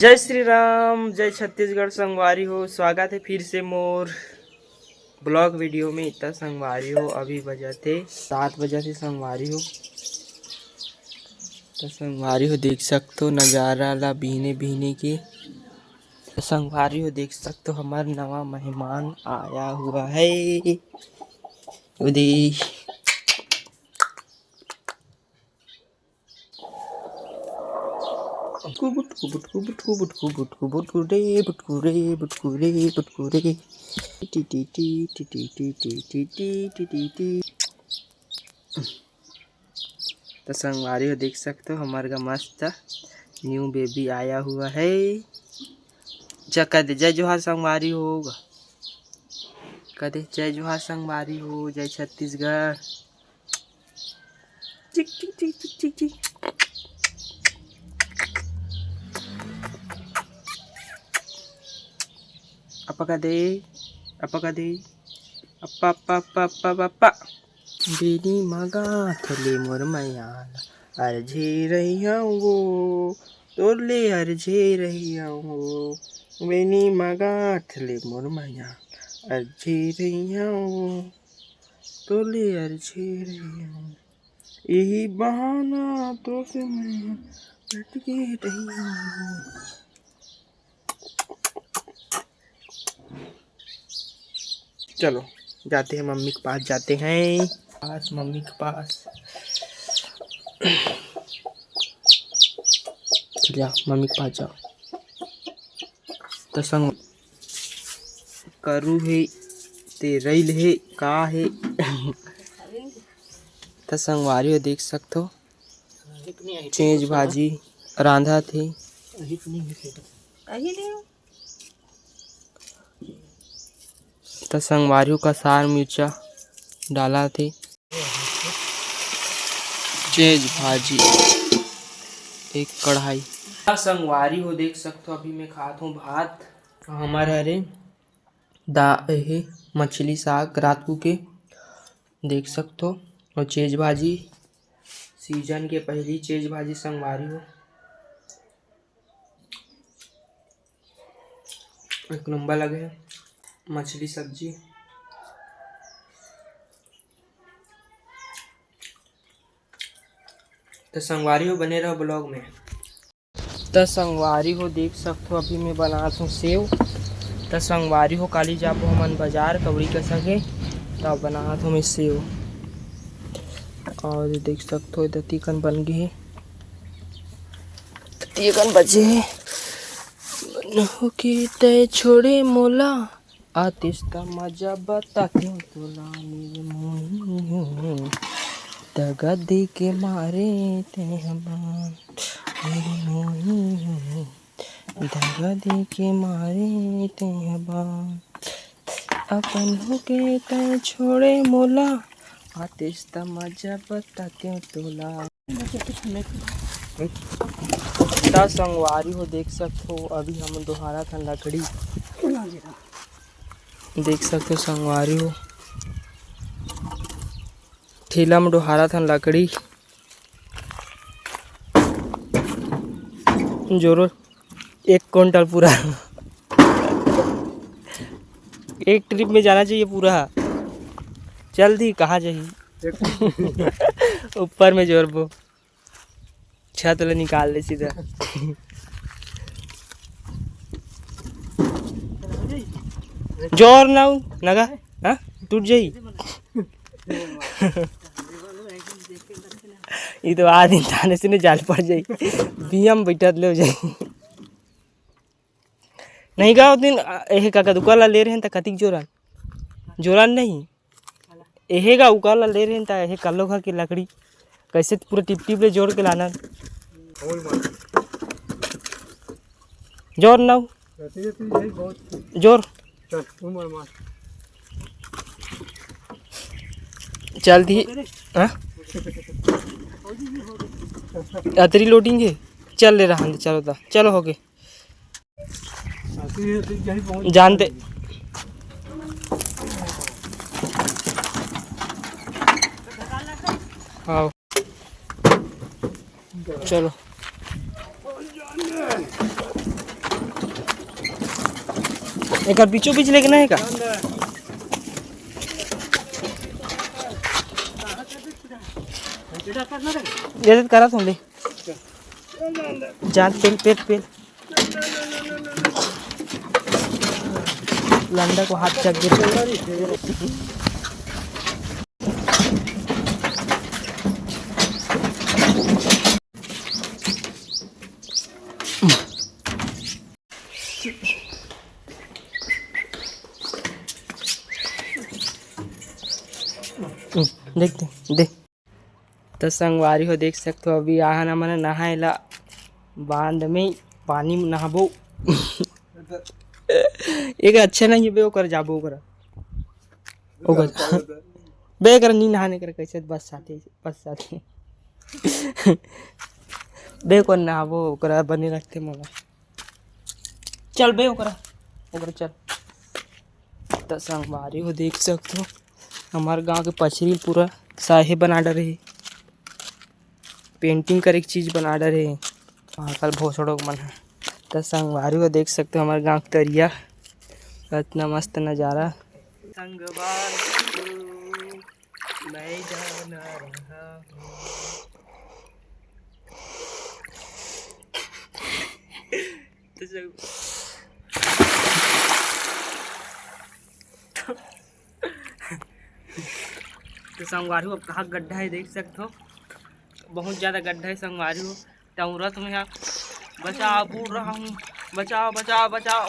जय श्री राम, जय छत्तीसगढ़ संगवारी हो। स्वागत है फिर से मोर ब्लॉग वीडियो में। इतना संगवारी हो, अभी बजा थे 7 बजे से संगवारी हो। तो संगवारी हो देख सकते हो नज़ारा ला बीने बीने के। तो संगवारी हो देख सकते हो हमारा नवा मेहमान आया हुआ है। उदी बुटकू बुटकू बुटकू बुटकू बुटकू बुटकू रे बुटकू रे बुटकू रे बुटकू रे T T T T T T T T T T T T. तो संगवारी हो देख सकते हो हमारे का मस्त न्यू बेबी आया हुआ है। चक्का दे जय जोहार संगवारी होगा, कदे जय जोहार संगवारी हो, जय छत्तीसगढ़। चिक चिक चिक चिक चिक चिक। अपका दे अपका दे अप्पा अप्पा अप्पा अप्पा अप्पा बेनी मगा थले मोर मैयाला अर्झे रहिया वो तोरले अर्झे रहिया वो बेनी मगा थले मोर मैया अर्झे रहिया वो तोरले अर्झे रहिया वो यही बहाना तो से मैं लटके रहिया वो। चलो जाते हैं मम्मी के पास, जाते हैं मम्मी के पास। जा मम्मी के पास जाओ। तो संग करू है ते रैल है का है। तो संगवारी हो देख सकते हो चेंज भाजी रांधा थे। तो संगवारी का सार मिर्चा डाला थे। चेज भाजी एक कढ़ाई। संगवारी हो देख सकते हो अभी मैं खाता हूँ भात। हमारे हरे है मछली साग रात को के देख सकते हो, और चेज भाजी सीजन के पहली चेज भाजी संगवारी हो एक नंबर लगे। मछली सब्जी तो संगवारी हो बने रहो ब्लॉग में। तो संगवारी हो देख सकते हो अभी मैं बना हूँ सेव। तो संगवारी हो काली जाबो हमन बाजार कवड़ी के संगे तब बना हूँ मैं सेव। और देख सकते हो इधर तीकन बन गए हैं, तीकन बचे हैं के तय छोड़े मोला आतिश्ता मजा बताते तोला मेरे मोही दगा दे के मारे ते हमान मेरे मोही दगा दे के मारे ते हमान अपन हो के तय छोड़े मोला आतिश्ता मजा बताते तोला। संगवारी हो देख सकते हो अभी हम दोहारा था लकड़ी देख सकते हो संगवारी हो ठेला में डोहारा था लकड़ी जोरो 1 क्विंटल पूरा। एक ट्रिप में जाना चाहिए पूरा। चल दी कहाँ जाही ऊपर में जोरबो छत ले निकाल ले सीधा। जोर ना लगा हाँ टूट जाई। ये तो आदमी थाने से नहीं जाल पड़ जाई बीएम बैठा ले जाई नहीं का दिन एहे का दुकान ले रहे हैं त कतिक जोरान जोरान नहीं एहे का उकाला ले रहे हैं त एहे कल्लो घर की लकड़ी कैसे पूरा टिप टिप ले जोड़ के लाना जोर ना जोर चल दी अतरी लोडिंग है चल ले रहा चलो था चलो हो गए जानते हाँ चलो एक बीचों बीच लेके नहीं का जैसे करा तुम ले जान पेल पेल पेल लंडा को हाथ चक गिर देख दे दे तो संगवारी हो देख सकते हो अभी यहाँ ना मैंने नहाएला बांध में पानी में नहाबो एक अच्छा नहीं है बे ओकर जाबो ओकर बे कर नहीं नहाने कर कैसे बस साथे बे को नहाबो ओकरा बने रखते मोला चल बे ओकरा चल तो संगवारी हो देख सकते हो हमारे गांव के पछरी पूरा साहे बना डरे है पेंटिंग कर एक चीज़ बना डरे है कल भोसड़ों मन है तो संगवारी को देख सकते हो हमारे गांव के तरिया इतना मस्त नज़ारा मैं जाना रहा तो संगवारी हो कहाँ गड्ढा है देख सकते हो बहुत ज़्यादा गड्ढा है संगवारी हो टौरत में यहाँ बचाओ बूढ़ रहा हूँ बचाओ बचाओ बचाओ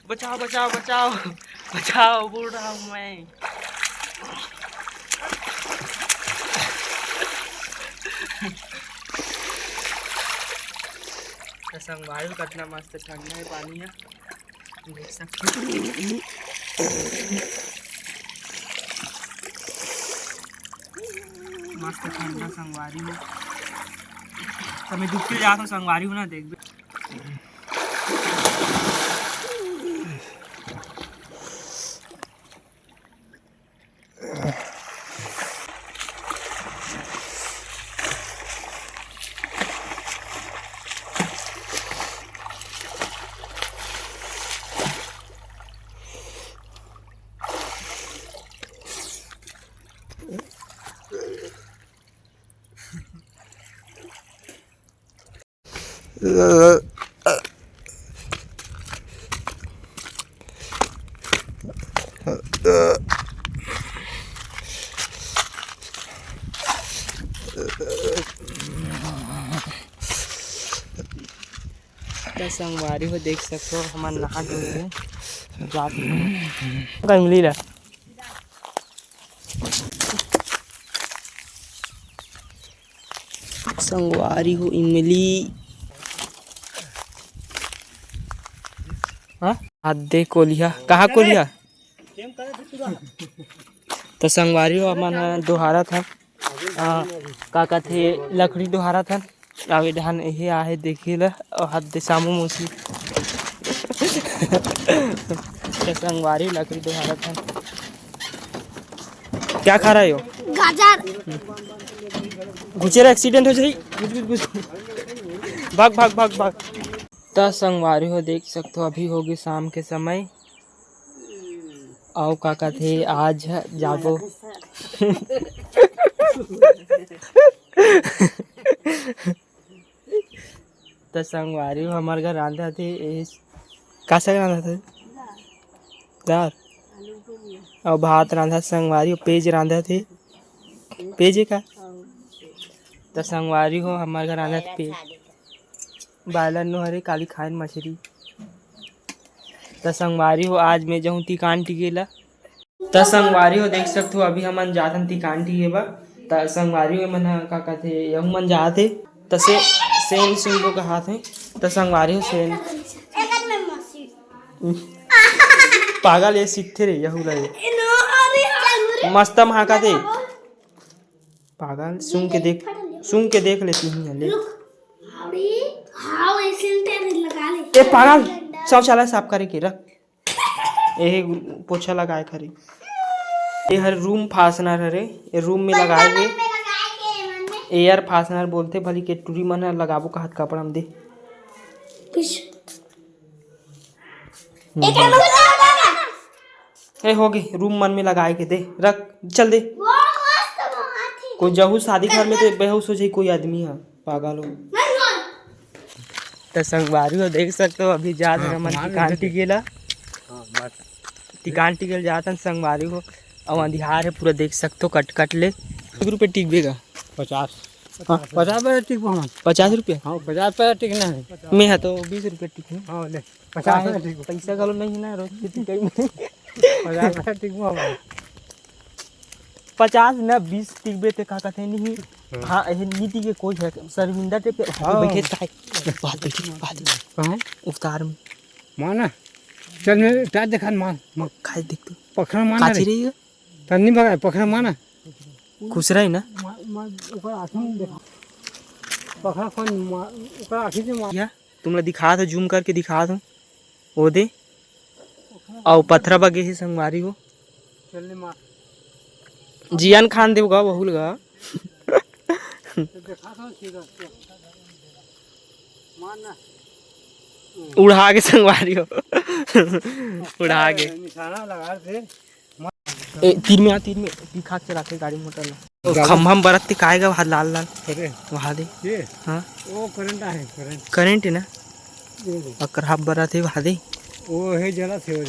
बचाओ बचाओ बचाओ बचाओ बूढ़ रहा हूँ मैं तो संगवारी हो कितना मस्त ठंडा है पानी है देख सकते हो मस्त ठंडा संगवारी हो तो मैं दुख जाता हूँ संगवारी हो ना देख संगवारी हो देख सकते हो हमारे नहा धोए जाते मिली रहा संगवारी हो इमली हाँ हाथ दे कोलिया कहाँ कोलिया तो संगवारी हो हमारा दोहारा था का कहते लकड़ी दोहारा था आवे धान यही आहे देखी ला और हाथ दे सामू मौसी संगवारी लकड़ी दोहारा था क्या खा रहा है हो गाजर घुचेरा एक्सीडेंट हो जाए भाग भाग भाग भाग तो संगवारी हो देख सकते हो अभी होगी शाम के समय आओ काका थे आज जाबो तो संगवारी हो हमारे घर रांधा थे कैसा रांधा थे दाल और भात रांधा संगवारी हो पेज रांधा थे पेज का तो संगवारी हो हमारे घर रांधा थे पेज बायलर नो हरे काली खान मछली तो संगवारी हो आज मैं जाऊँ तिकान टिकेला तो संगवारी हो देख सकते हो अभी हमन जाथन तिकान टिकेबा तो संगवारी हो मन का कहते यहू मन जाते तो सेन सिंह को कहा थे तो संगवारी हो सेन पागल ये सीखते रे यहू रहे मस्त महाका थे पागल सुन के देख लेती हूँ ले ए पागल शौचालय साफ करे के रख यही पोछा लगाए खरे ये हर रूम फासनर हरे ये रूम में लगाए एयर फासनर बोलते भली के टूरी मन लगाबो का हाथ कपड़ा में दे ए हो गई रूम मन में लगाए के दे रख चल दे कोई जहू शादी घर में तो बेहोश हो जाए कोई आदमी है पागल हो तो संगवारी हो देख सकते हो अभी जा रहे मन टिकान टिकेला टिकान टिकेल जाता संगवारी हो और अंधियार है पूरा देख सकते हो कट कट ले रुपये टिकबेगा 50 50 टिक 50 रुपये हाँ 50 पैसा टिकना है मैं है तो 20 रुपये टिक हाँ ले 50 टिक पैसा गलो नहीं है ना रोज कितनी कहीं 50 पैसा टिक 50 न 20 टिकबे ते का कहते नहीं हाँ एहन नीति के कोई है शर्मिंदा टे पे बैठे काय बात बैठी कहाँ उतार में माना चल मैं क्या देखा मान खाई देख तो पखरा माना काची रही है तन्नी भगा पखरा माना खुश रही ना ऊपर आँखी में देखा पखरा कौन ऊपर आँखी से मार या तुमने दिखा दो जूम करके दिखा दो वो दे और पत्थरा बगे ही संगवारी हो चलने मार जियान खान देवगा बहुलगा देखा था ठीक है मारना उड़ा के संगवारी हो उड़ा के निशाना लगा थे तीर में दिखा के रखे गाड़ी मोटर ला खम्भा में बरत काएगा वहाँ लाल लाल अरे वहाँ दे ये हाँ वो करंट है करंट है ना ये और खराब बरत है वहाँ दे वो है जला थे वो